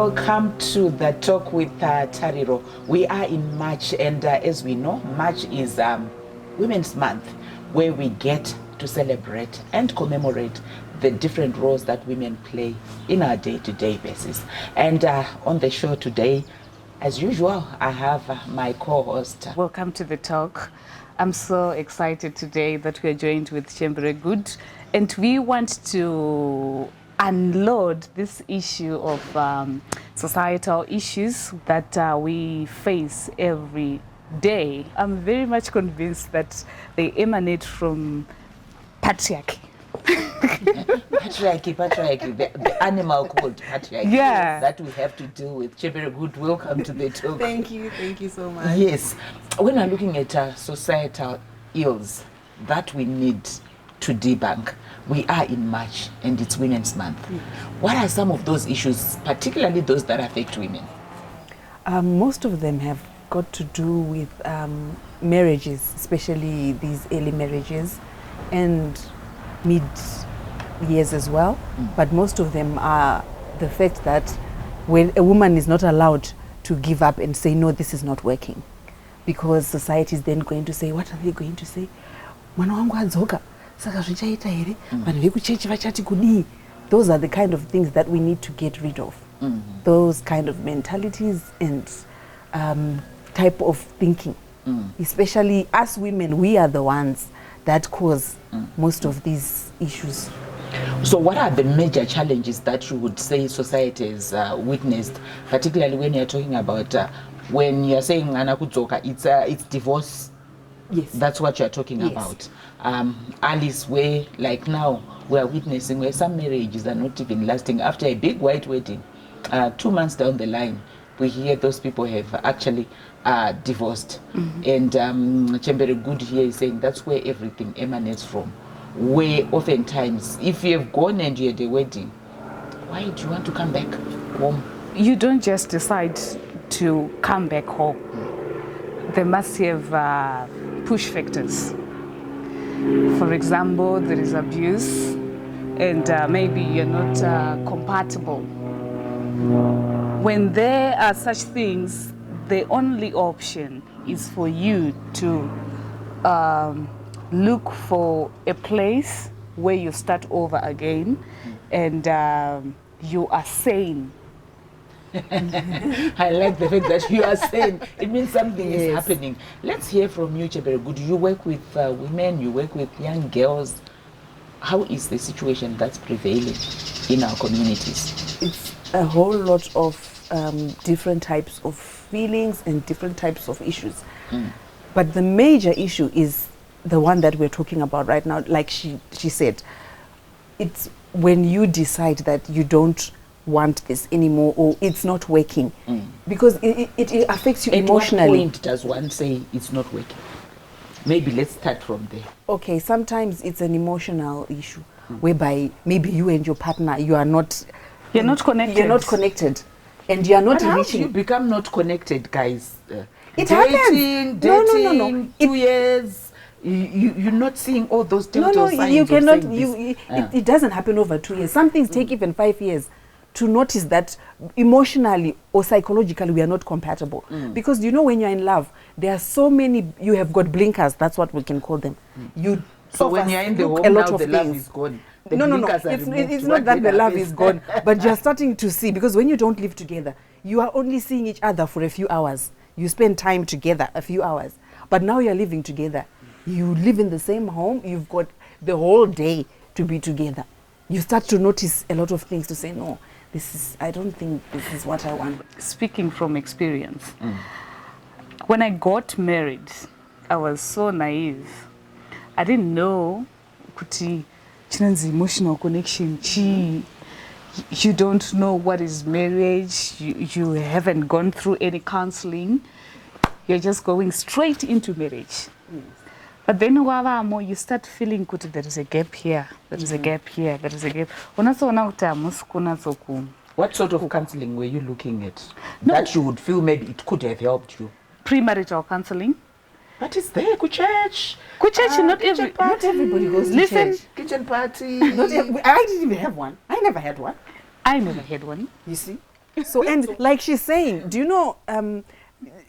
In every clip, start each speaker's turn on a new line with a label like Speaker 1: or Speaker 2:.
Speaker 1: Welcome to the Talk with Tariro. We are in March, and as we know, March is Women's Month, where we get to celebrate and commemorate the different roles that women play in our day-to-day basis. And on the show today, as usual, I have my co-host.
Speaker 2: Welcome to the talk. I'm so excited today that we are joined with Chembere Good, and we want to unload this issue of societal issues that we face every day. I'm very much convinced that they emanate from patriarchy.
Speaker 1: Patriarchy, the animal called patriarchy,
Speaker 2: Yeah.
Speaker 1: that we have to deal with. Chembere Good, welcome to the talk.
Speaker 3: Thank you so much.
Speaker 1: Yes, when we're looking at societal ills that we need to debunk, we are in March and it's Women's Month. What are some of those issues, particularly those that affect women?
Speaker 3: Most of them have got to do with marriages, especially these early marriages and mid years as well. But most of them are the fact that when a woman is not allowed to give up and say, no, this is not working, because society is then going to say, what are they going to say? Mwana wangu adzoka, saka zvichaita here, vanhu vekuchechi vachati kudii. Those are the kind of things that we need to get rid of. Those kind of mentalities and type of thinking. Especially us women, we are the ones that cause most of these issues.
Speaker 1: So what are the major challenges that you would say society has witnessed, particularly when you're talking about when you're saying anakudzoka, it's divorce?
Speaker 3: Yes.
Speaker 1: That's what you're talking about. Alice, where like now we're witnessing where some marriages are not even lasting after a big white wedding. 2 months down the line, we hear those people have actually divorced. And Chembere Good here is saying that's where everything emanates from. Where oftentimes, if you have gone and you had a wedding, why do you want to come back home?
Speaker 2: You don't just decide to come back home. There must have push factors. For example, there is abuse, and maybe you're not compatible. When there are such things, the only option is for you to look for a place where you start over again and you are sane.
Speaker 1: I like the fact that you are saying it means something is happening. Let's hear from you, Chembere Good. You work with women, you work with young girls. How is the situation that's prevailing in our communities?
Speaker 3: It's a whole lot of different types of feelings and different types of issues. But the major issue is the one that we're talking about right now. Like she said, it's when you decide that you don't want this anymore or it's not working, because it affects you emotionally.
Speaker 1: At what point does one say it's not working? Maybe let's start from there.
Speaker 3: Okay, sometimes it's an emotional issue whereby maybe you and your partner, you're not connected. You're not connected, and you're not
Speaker 1: But how
Speaker 3: reaching.
Speaker 1: do you become not connected, guys?
Speaker 3: It
Speaker 1: dating,
Speaker 3: happens. No.
Speaker 1: 2 years. You're not seeing all those telltale signs.
Speaker 3: You
Speaker 1: of
Speaker 3: cannot.
Speaker 1: saying this.
Speaker 3: It doesn't happen over 2 years. Some things take even 5 years to notice that emotionally or psychologically we are not compatible. Because you know, when you're in love, there are so many. You have got blinkers. That's what we can call them.
Speaker 1: So when you're in the home
Speaker 3: a lot
Speaker 1: now,
Speaker 3: of
Speaker 1: the love
Speaker 3: things.
Speaker 1: is gone.
Speaker 3: No. It's not that the love is gone, but you're starting to see, because when you don't live together, you are only seeing each other for a few hours. You spend time together a few hours, but now you're living together. You live in the same home. You've got the whole day to be together. You start to notice a lot of things to say, no, I don't think this is what I want.
Speaker 2: Speaking from experience, when I got married, I was so naive. I didn't know kuti chinanzi emotional connection chi. You don't know what is marriage. You haven't gone through any counseling. You're just going straight into marriage. But then you start feeling kuti there is a gap here, there is a gap here, there is a gap.
Speaker 1: What sort of counseling were you looking at? That you would feel maybe it could have helped you?
Speaker 2: Premarital counseling.
Speaker 1: But it's there, church.
Speaker 2: Not
Speaker 3: everybody goes to
Speaker 2: Listen,
Speaker 3: church.
Speaker 1: Kitchen party.
Speaker 3: I didn't even have one. I never had one.
Speaker 2: I never had one.
Speaker 3: You see? So, and like she's saying, do you know,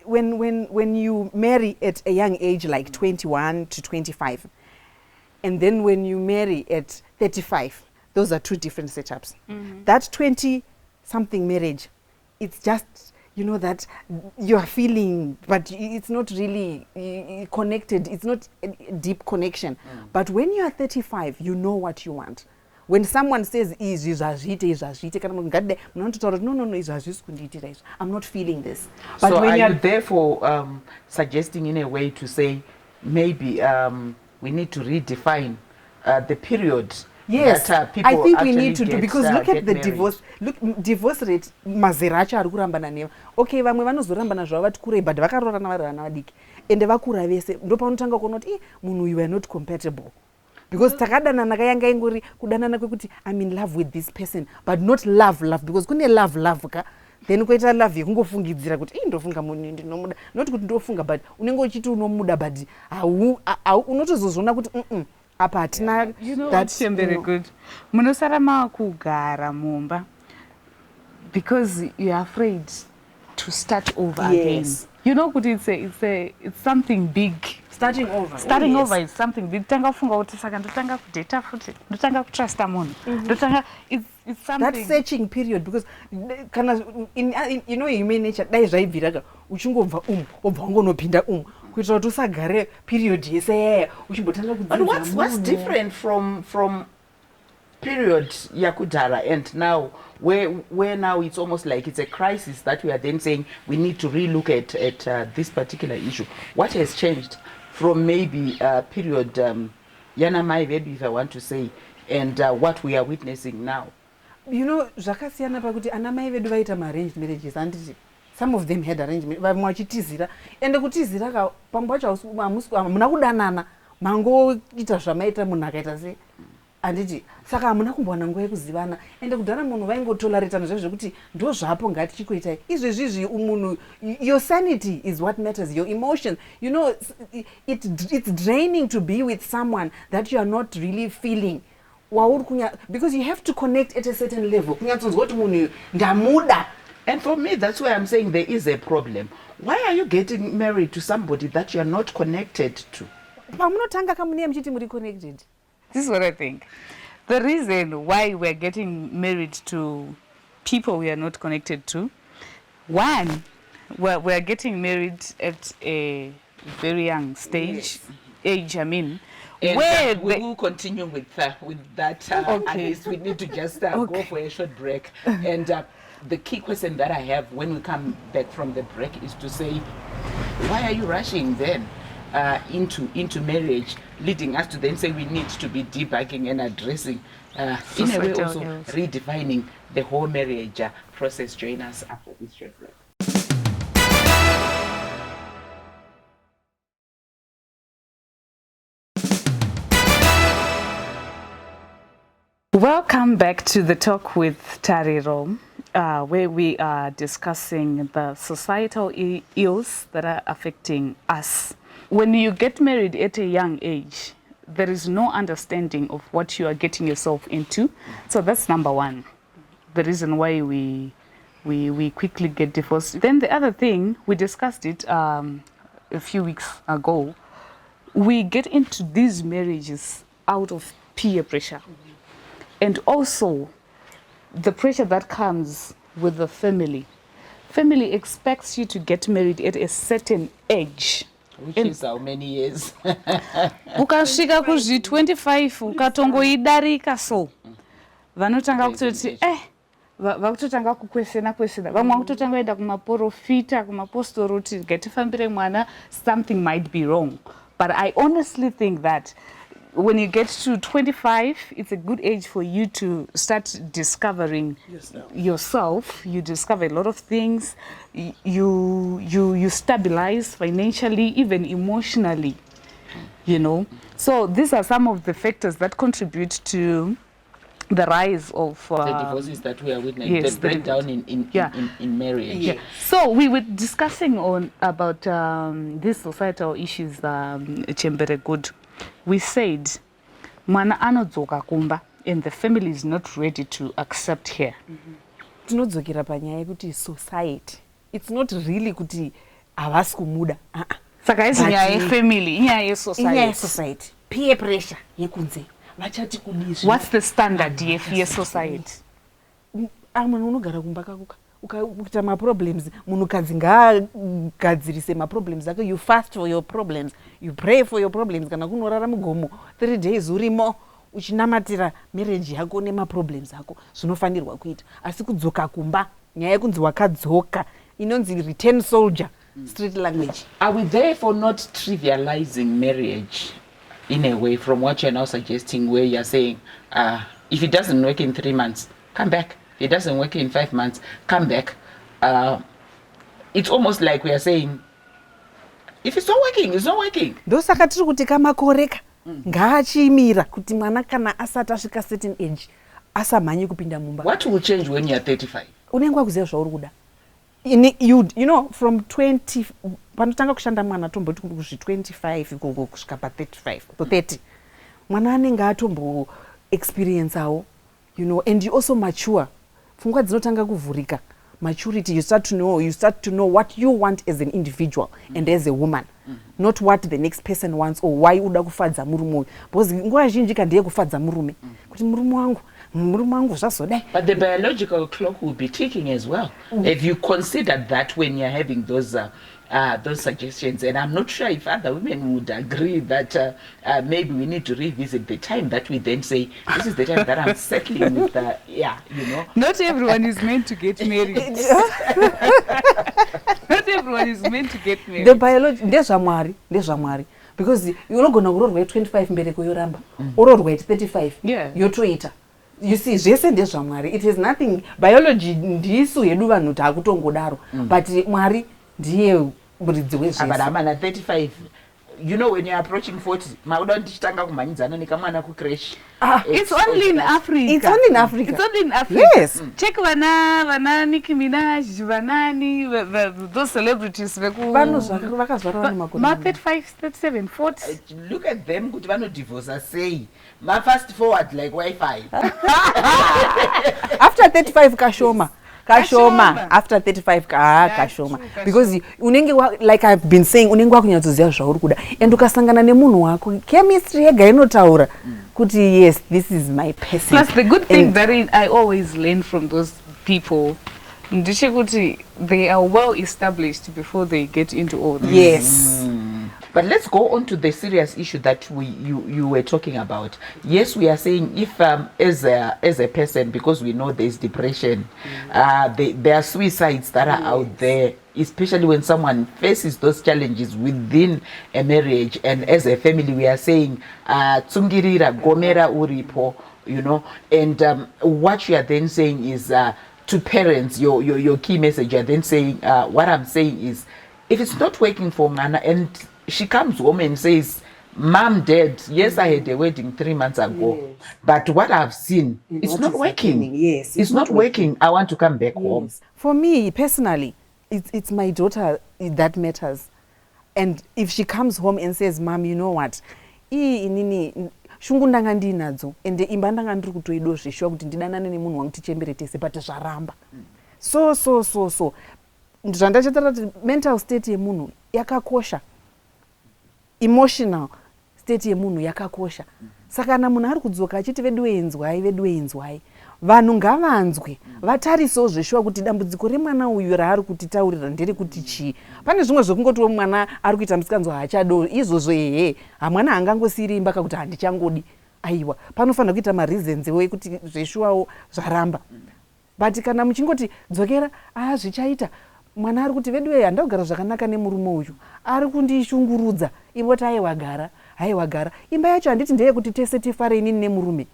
Speaker 3: when you marry at a young age, like 21 to 25, and then when you marry at 35, those are two different setups. That 20-something marriage, it's just, you know, that you are feeling, but it's not really connected. It's not a deep connection. But when you are 35, you know what you want. When someone says, no, I'm not feeling this. But
Speaker 1: So
Speaker 3: when
Speaker 1: are
Speaker 3: you're
Speaker 1: you therefore suggesting in a way to say maybe we need to redefine the period
Speaker 3: yes,
Speaker 1: that people
Speaker 3: I think we
Speaker 1: actually
Speaker 3: need to do,
Speaker 1: get,
Speaker 3: because look
Speaker 1: get
Speaker 3: at the
Speaker 1: married?
Speaker 3: divorce. Look, divorce rate mazera acho ari kurambana neva. Okay, vamwe vanozorambana zvavo vati kurei, but vakaroorana vari vana vadiki, ende vakura vese, ndo paunotanga kuona kuti munhu you are not compatible. Because takadanana kayanga ingori kudanana kwekuti I'm in love with this person, but not love, because kune love ka. Then kuita love yekungofungidzira kuti ndofunga munhu ndinomuda, not kuti ndofunga, but unenge uchiti unomuda, but unotozozona kuti apa hatina
Speaker 2: that Chembere Good. Munosara makugara mumba because you're afraid to start over again. You know, it's something big.
Speaker 3: Starting over.
Speaker 2: Starting over is something big. Ndotanga kufunga kuti saka ndotanga kudata futi, ndotanga kutrasta munhu. Ndotanga it's something.
Speaker 3: That searching period, because kana in you know human nature dai zvaibvira uchingobva obva ungonopinda kuitira kuti usagare period yese uchimbotanga kudzidza.
Speaker 1: But what's different from period yakudara and now where now it's almost like it's a crisis that we are then saying we need to relook at this particular issue? What has changed from maybe period Yanamai Vedu, if I want to say, and what we are witnessing now?
Speaker 3: You know, zvakasiyana pakuti anamai vedu vaita arranged marriages, handiti. Some of them had arrangement, vamwe vachitizira, ende kutizira ka pamwe pacho hamuna kudanana, mangoita zvamaita munhu akaita sei, handiti. Saka hamuna kumbowana nguva yekuzivana, ende kudhara munhu vaingotoleretana zvekuti ndo zvapo ngatichikoitai. Izvezvizvi munhu, your sanity is what matters, your emotion. You know, it's draining to be with someone that you are not really feeling. Because you have to connect at a certain level.
Speaker 1: And for me, that's why I'm saying there is a problem. Why are you getting married to somebody that you are not connected to?
Speaker 2: This is what I think. The reason why we're getting married to people we are not connected to, one, we're getting married at a very young stage, age, I mean.
Speaker 1: And we will continue with that. Okay. At least we need to just go for a short break. And the key question that I have when we come back from the break is to say, why are you rushing then into marriage, leading us to then say we need to be debugging and addressing, in a way also redefining the whole marriage process? Join us after this short break.
Speaker 2: Welcome back to the Talk with Tariro, where we are discussing the societal ills that are affecting us. When you get married at a young age, there is no understanding of what you are getting yourself into. So that's number one, the reason why we quickly get divorced. Then the other thing, we discussed it a few weeks ago, we get into these marriages out of peer pressure. And also the pressure that comes with the family. Family expects you to get married at a certain age.
Speaker 1: Which is how many years?
Speaker 2: Ukasvika kuzvi 25 ukatongoidarika so. Vanotanga kutoti vakutotanga kukwesena vamwe vakutotanga kuenda kumaprofita kumapostori kuti ngatifambire mwana, something might be wrong. But I honestly think that when you get to 25, it's a good age for you to start discovering yourself. You discover a lot of things. You stabilize financially, even emotionally, you know. So these are some of the factors that contribute to the rise of
Speaker 1: the divorces that we are witnessing,
Speaker 2: yes,
Speaker 1: the breakdown in marriage.
Speaker 2: Yeah. So we were discussing about these societal issues, Chembere Good. We said, mwana anodzoka kumba, and the family is not ready to accept her.
Speaker 3: tinodzokera panyaya yekuti society it's not really kuti havasi kumuda
Speaker 2: saka isi nyaya yefamily inyaya
Speaker 3: inyaya
Speaker 2: yesociety.
Speaker 3: society peer pressure yekunze vachati kudizvi.
Speaker 2: What's the standard yesociety?
Speaker 3: Munhu unogara kumba kako ukaita maproblems, munhukadzi ngaagadzirise maproblems ake. You fast for your problems, you pray for your problems. Kana kunorara mugomo 3 days urimo uchinamatira marriage yako nemaproblems ako, zvinofanirwa kuita. Asi kudzoka kumba, nyaya yekunzi wakadzoka, inonzi return soldier, street language.
Speaker 1: Are we therefore not trivializing marriage in a way from what you're now suggesting, where you're saying, if it doesn't work in 3 months, come back. If it doesn't work in 5 months, come back. It's almost like we are saying, if it's not working, it's not working.
Speaker 3: Ndosaka tiri kuti kamakoreka ngaachimira kuti mwana kana asati asvika certain age asamhanye kupinda mumba.
Speaker 1: What will change when you're 35?
Speaker 3: Unenge wakuziva zvauri kuda. You know, from 20 panotanga kushanda mwana tomboti kusvi 25 kusvika pa 35 to 30 mwana anenge atombo experience awo, you know, and you also mature. Pfungwa dzinotanga kuvhurika. Maturity, you start to know what you want as an individual and as a woman, not what the next person wants or why uda kufadza murume. Because nguva zhinji kandiye kufadza murume kuti murume wangu zvazodai.
Speaker 1: But the biological clock will be ticking as well. Have you considered that when you're having those suggestions? And I'm not sure if other women would agree that maybe we need to revisit the time that we then say, this is the time that I'm settling with the, you know.
Speaker 2: Not everyone is meant to get married. Not everyone is meant to get married.
Speaker 3: The biology, ndezvamwari. Because unogona kurorwa 25 mbereko yoramba, urorwa 35 yotoita. You see, zvese ndezvamwari. It has nothing, biology ndisu yedu vanhu takutongodaro, but Mwari ndiye muridzi wezvese.
Speaker 1: But I'm at 35. You know, when you're approaching 40, mauda ndichitanga kumhanyidzana nekamwana kucrash.
Speaker 2: It's only in Africa.
Speaker 3: It's only in Africa.
Speaker 2: It's only in Africa.
Speaker 3: Yes.
Speaker 2: Check vana Nicki Minaj, vanani, those celebrities
Speaker 3: vanhu vakazvarwa nemakore
Speaker 2: ma 35, 37, 40.
Speaker 1: Look at them, kuti vanodivorce say. Ma fast forward like Wi-Fi.
Speaker 3: After 35 kashoma. After 35 kashoma. Because unenge like I've been saying, unenge wakunyatsoziva zvauri kuda, and ukasangana nemunhu wako chemistry yega inotaura kuti yes, this is my person.
Speaker 2: Plus the good thing that I always learn from those people, ndechekuti they are well established before they get into all this.
Speaker 3: Yes.
Speaker 1: But let's go on to the serious issue that you were talking about. Yes, we are saying if as a person, because we know there's depression, there are suicides that are out there, especially when someone faces those challenges within a marriage, and as a family we are saying tsungirira gomera uripo, you know, and what you are then saying is to parents, your key message, you are then saying what I'm saying is, if it's not working for Mana and she comes home and says, Mom, Dad, yes, I had a wedding 3 months ago, but what I've seen, it's not working.
Speaker 3: Yes,
Speaker 1: it's not working. I want to come back home.
Speaker 3: For me, personally, it's my daughter that matters. And if she comes home and says, Mom, you know what? Shungu ndanga ndinadzo ende imba ndanga ndiri kutoidozveshuwa kuti ndidanane nemunhu wangu tichembere tese but zvaramba. So zvandachataura kuti mental state yemunhu yakakosha. Emotional state yemunhu yakakosha. Saka kana munhu ari kudzoka achiti vedu enzwai, vanhu ngavanzwe, vatarisewo zveshuwa kuti dambudziko remwana uyu raari kutitaurira ndere kuti chii. Pane zvimwe zvekungoti mwana ari kuita musikanzwa haachado, izvozvo hamwana hangangosiri imba kakuti handichangodi. Aiwa, panofanira kuita mareasons ekuti zveshuwawo zvaramba. But kana muchingoti dzokera, zvichaita, mwana ari kuti vedu handagara zvakanaka nemurume uyu, ari kundishungurudza, imboti haiwagara. Imba yacho handiti ndeye kuti tese tifare inini nemurume.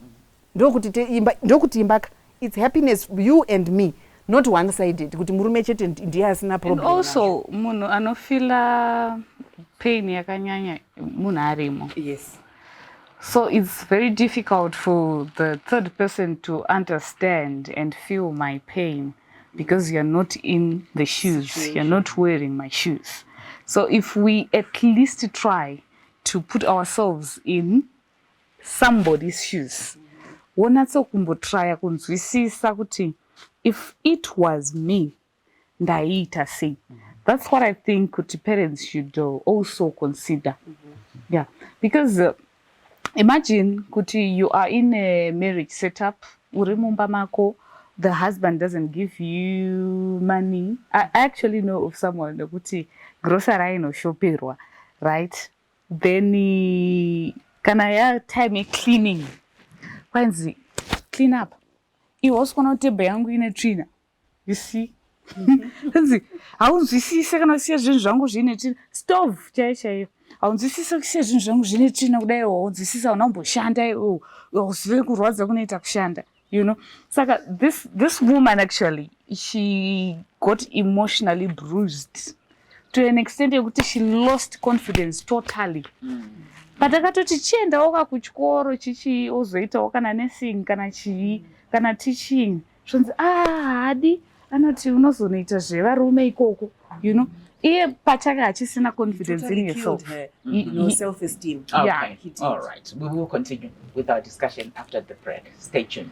Speaker 3: Ndokuti imbaka, it's happiness you and me, not one sided kuti murume chete ndiye asina problem.
Speaker 2: And also munhu anofila pain yakanyanya munhu arimo.
Speaker 3: Yes.
Speaker 2: So it's very difficult for the third person to understand and feel my pain because you're not in the shoes, you're not wearing my shoes. So if we at least try to put ourselves in somebody's shoes, wonatso kumbotraya kunzwisisa kuti if it was me, ndaita sei. That's what I think kuti parents should also consider. Yeah, because imagine kuti you are in a marriage setup, uri mumba mako, the husband doesn't give you money. I actually know of someone kuti grocery inoshoperwa, right? Then kana ya time cleaning, kwanzi clean up. Iwasi kana tebhe yangu ine tsvina. You see? Kwanzi haunzwisise kana kusiya zvinhu zvangu zvine tsvina. Stove chaiyo. Haunzwisise kusiya zvinhu zvangu zvine tsvina kudai, haunzwisise hauna kumboshanda iwewe. Hauzivi kurwadza kunoita kushanda. You know, Saka, this woman actually, she got emotionally bruised to an extent that she lost confidence totally. But akatoti chiendawo kuchikoro chichi ozoitawo kana nursing kana chii kana teaching. Zvonzi hadi anoti unozonoita zvevarume ikoko, you know. Iye pachake hachisina confidence in yourself.
Speaker 3: No self-esteem.
Speaker 1: Okay.
Speaker 2: Yeah.
Speaker 1: All right. We will continue with our discussion after the break. Stay tuned.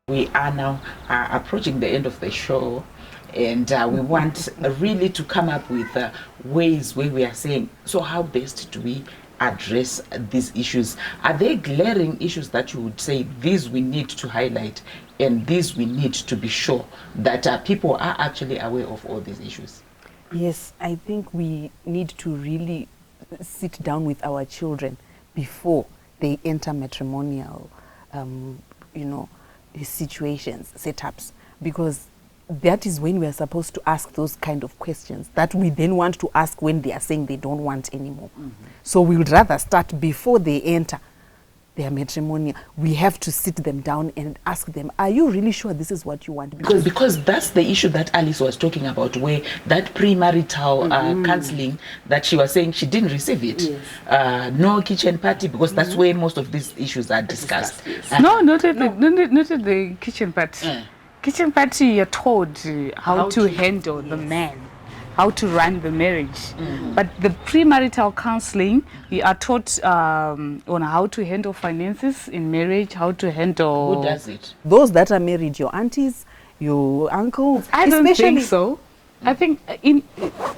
Speaker 1: We are now approaching the end of the show, and we want really to come up with ways where we are saying, so how best do we address these issues? Are there glaring issues that you would say, these we need to highlight and these we need to be sure that people are actually aware of all these issues?
Speaker 3: Yes, I think we need to really sit down with our children before they enter matrimonial, situations, setups, because that is when we are supposed to ask those kind of questions that we then want to ask when they are saying they don't want anymore. So we would rather start before they enter their matrimonial. We have to sit them down and ask them, are you really sure this is what you want?
Speaker 1: Because that's the issue that Alice was talking about, where that premarital counseling that she was saying she didn't receive it.
Speaker 3: Yes.
Speaker 1: No kitchen party, because that's where most of these issues are discussed.
Speaker 2: No, not at the kitchen party. Kitchen party, you're told how to handle the man, how to run the marriage. But the premarital counseling, we are taught on how to handle finances in marriage, how to handle...
Speaker 1: Who does it?
Speaker 3: Those that are married, your aunties, your uncles.
Speaker 2: I don't think so. I think,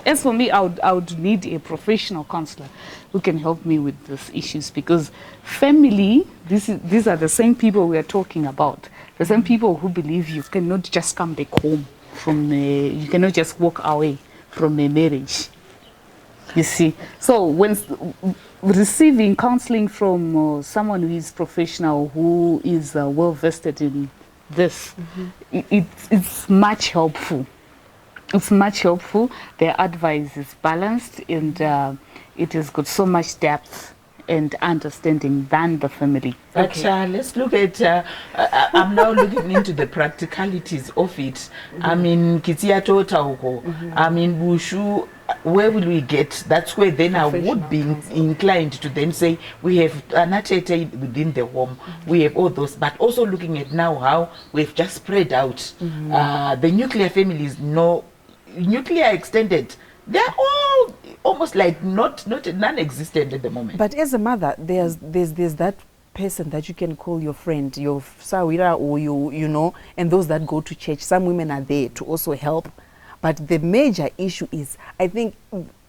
Speaker 2: as for me, I would need a professional counselor who can help me with these issues, because family, these are the same people we are talking about. The same people who believe you cannot just come back home you cannot just walk away from a marriage. You see, so when receiving counseling from someone who is professional, who is well vested in this, it's much helpful. It's much helpful. Their advice is balanced, and it has got so much depth and understanding than the family.
Speaker 1: But let's look at, I'm now looking into the practicalities of it. I mean, Kitia Totauko, I mean, Wushu, where will we get? That's where then I would be inclined to then say, we have anatete within the home, we have all those, but also looking at now how we've just spread out. The nuclear families, nuclear extended, they're all almost like not non-existent at the moment.
Speaker 3: But as a mother, there's that person that you can call your friend, your sawira, or you know, and those that go to church. Some women are there to also help. But the major issue is, I think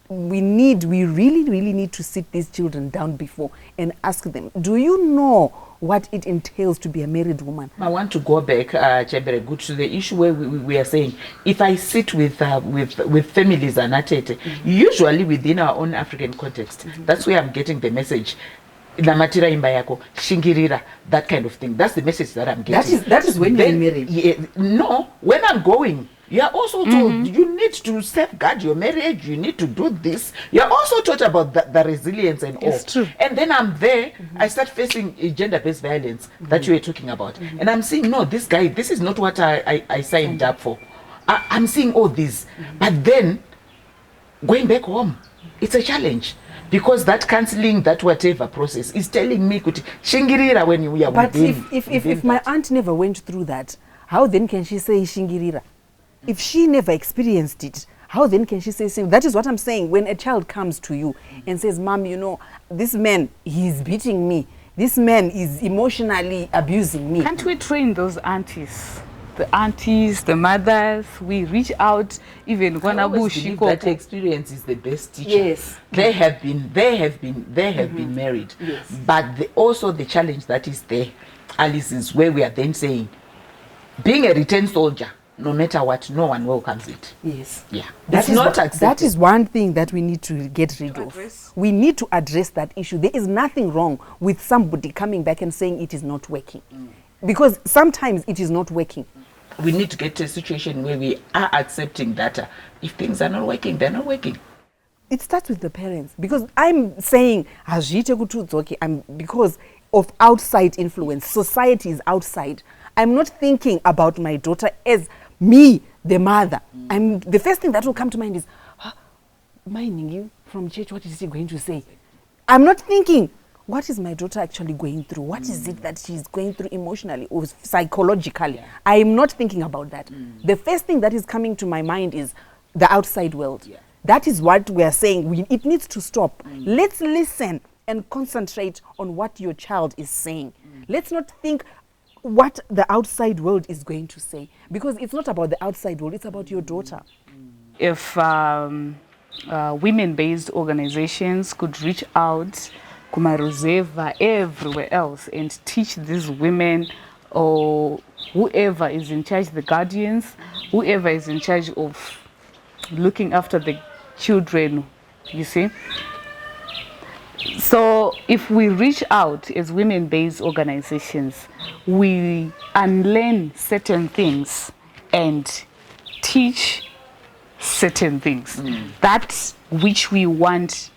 Speaker 3: we really need to sit these children down before and ask them, do you know what it entails to be a married woman?
Speaker 1: I want to go back, Chembere Good, to the issue where we are saying, if I sit with families anatete, usually within our own African context, that's where I'm getting the message. Namatira imbayako, shingirira, that kind of thing. That's the message that I'm getting.
Speaker 3: That is when you're married.
Speaker 1: Yeah, no, when I'm going, you're also told you need to safeguard your marriage, you need to do this. You're also taught about the resilience and all.
Speaker 2: It's true.
Speaker 1: And then I'm there, I start facing gender-based violence that you were talking about. And I'm saying, no, this guy, this is not what I signed up for. I'm seeing all this. But then, going back home, it's a challenge. Because that counseling, that whatever process is telling me, shingirira when you are
Speaker 3: But
Speaker 1: within,
Speaker 3: if my aunt never went through that, how then can she say shingirira? If she never experienced it, how then can she say same? That is what I'm saying. When a child comes to you and says, Mom, you know, this man, he's beating me. This man is emotionally abusing me.
Speaker 2: Can't we train those aunties? The aunties, the mothers, we reach out even when
Speaker 1: I always believe that
Speaker 2: Abu
Speaker 1: experience is the best teacher.
Speaker 3: Yes.
Speaker 1: They have been married.
Speaker 3: Yes.
Speaker 1: But also the challenge that is there, Alice, is where we are then saying, being a returned soldier, no matter what, no one welcomes it.
Speaker 3: Yes.
Speaker 1: Yeah.
Speaker 3: That
Speaker 1: That's
Speaker 3: is
Speaker 1: not
Speaker 3: what-
Speaker 1: accepted.
Speaker 3: That is one thing that we need to get rid of.
Speaker 2: address.
Speaker 3: We need to address that issue. There is nothing wrong with somebody coming back and saying it is not working. Because sometimes it is not working.
Speaker 1: We need to get to a situation where we are accepting that if things are not working, they're not working.
Speaker 3: It starts with the parents, because I'm saying because of outside influence. Society is outside. I'm not thinking about my daughter as me, the mother. The first thing that will come to mind is, minding you from church, what is she going to say? I'm not thinking, what is my daughter actually going through? What is it that she's going through emotionally or psychologically?
Speaker 1: Yeah.
Speaker 3: I'm not thinking about that. The first thing that is coming to my mind is the outside world.
Speaker 1: Yeah.
Speaker 3: That is what we are saying. It needs to stop. Let's listen and concentrate on what your child is saying. Let's not think what the outside world is going to say, because it's not about the outside world, it's about your daughter.
Speaker 2: If women-based organizations could reach out, Kumaruzeva, everywhere else, and teach these women or whoever is in charge, the guardians, whoever is in charge of looking after the children, you see. So if we reach out as women-based organizations, we unlearn certain things and teach certain things. That which we want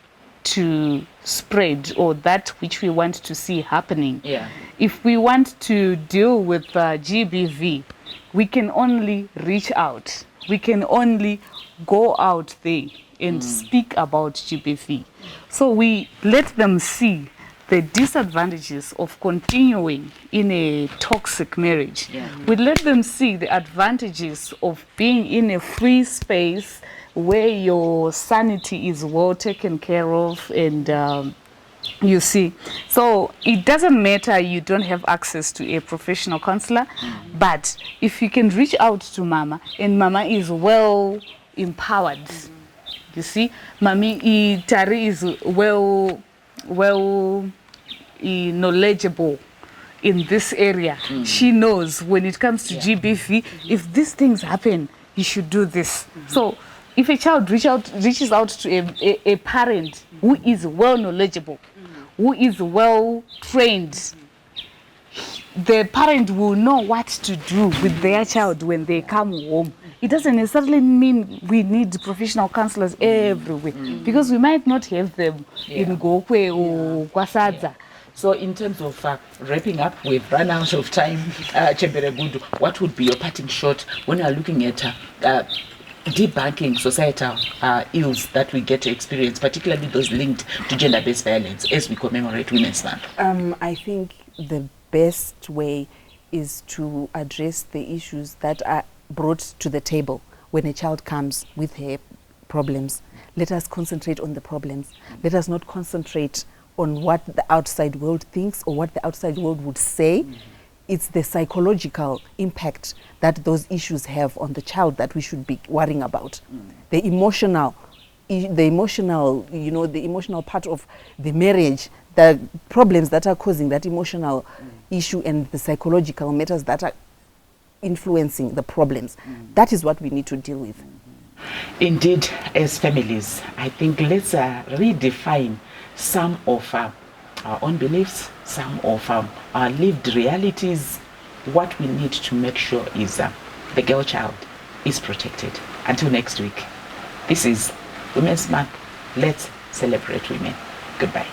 Speaker 2: to spread, or that which we want to see happening.
Speaker 1: Yeah.
Speaker 2: If we want to deal with GBV, we can only reach out. We can only go out there and speak about GBV. So we let them see the disadvantages of continuing in a toxic marriage.
Speaker 1: Yeah.
Speaker 2: We let them see the advantages of being in a free space where your sanity is well taken care of, and you see. So it doesn't matter you don't have access to a professional counselor, but if you can reach out to mama and mama is well empowered, you see, Mami Tari is well knowledgeable in this area. She knows when it comes to GBV, if these things happen, you should do this. So if a child reaches out to a parent who is well knowledgeable, who is well trained, the parent will know what to do with their child when they come home. It doesn't necessarily mean we need professional counselors everywhere, because we might not have them in Gokwe or Kwasadza.
Speaker 1: So in terms of wrapping up, we've run out of time. Chembere Good, what would be your parting shot when you're looking at debunking societal ills that we get to experience, particularly those linked to gender-based violence, as we commemorate Women's Month?
Speaker 3: I think the best way is to address the issues that are brought to the table when a child comes with her problems. Let us concentrate on the problems. Let us not concentrate on what the outside world thinks or what the outside world would say. It's the psychological impact that those issues have on the child that we should be worrying about. The emotional, the emotional part of the marriage, the problems that are causing that emotional issue, and the psychological matters that are influencing the problems. That is what we need to deal with.
Speaker 1: Indeed, as families, I think let's redefine some of our own beliefs, some of our lived realities. What we need to make sure is the girl child is protected. Until next week, this is Women's Month. Let's celebrate women. Goodbye.